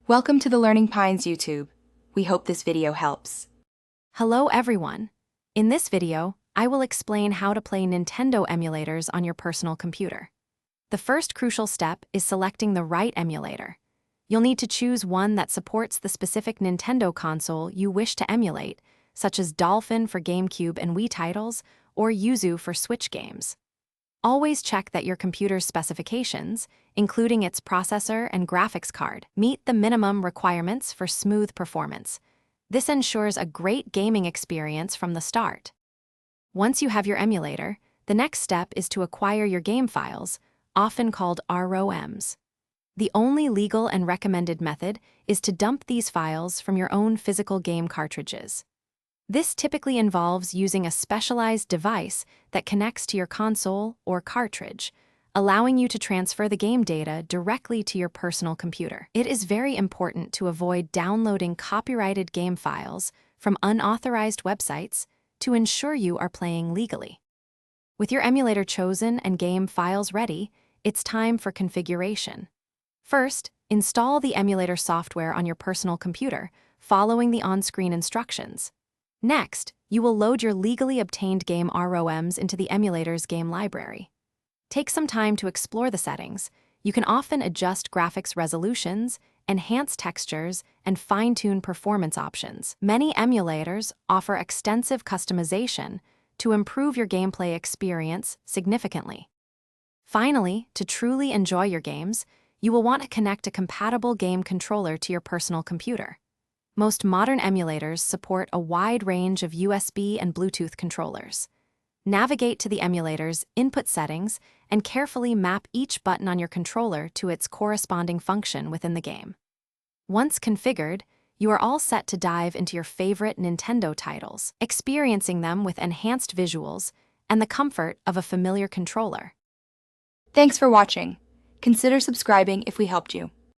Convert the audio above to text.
Welcome to the Learning Pines YouTube. We hope this video helps. Hello everyone. In this video, I will explain how to play Nintendo emulators on your personal computer. The first crucial step is selecting the right emulator. You'll need to choose one that supports the specific Nintendo console you wish to emulate, such as Dolphin for GameCube and Wii titles, or Yuzu for Switch games. Always check that your computer's specifications, including its processor and graphics card, meet the minimum requirements for smooth performance. This ensures a great gaming experience from the start. Once you have your emulator, the next step is to acquire your game files, often called ROMs. The only legal and recommended method is to dump these files from your own physical game cartridges. This typically involves using a specialized device that connects to your console or cartridge, allowing you to transfer the game data directly to your personal computer. It is very important to avoid downloading copyrighted game files from unauthorized websites to ensure you are playing legally. With your emulator chosen and game files ready, it's time for configuration. First, install the emulator software on your personal computer, following the on-screen instructions. Next, you will load your legally obtained game ROMs into the emulator's game library. Take some time to explore the settings. You can often adjust graphics resolutions, enhance textures, and fine-tune performance options. Many emulators offer extensive customization to improve your gameplay experience significantly. Finally, to truly enjoy your games, you will want to connect a compatible game controller to your personal computer. Most modern emulators support a wide range of USB and Bluetooth controllers. Navigate to the emulator's input settings and carefully map each button on your controller to its corresponding function within the game. Once configured, you are all set to dive into your favorite Nintendo titles, experiencing them with enhanced visuals and the comfort of a familiar controller. Thanks for watching. Consider subscribing if we helped you.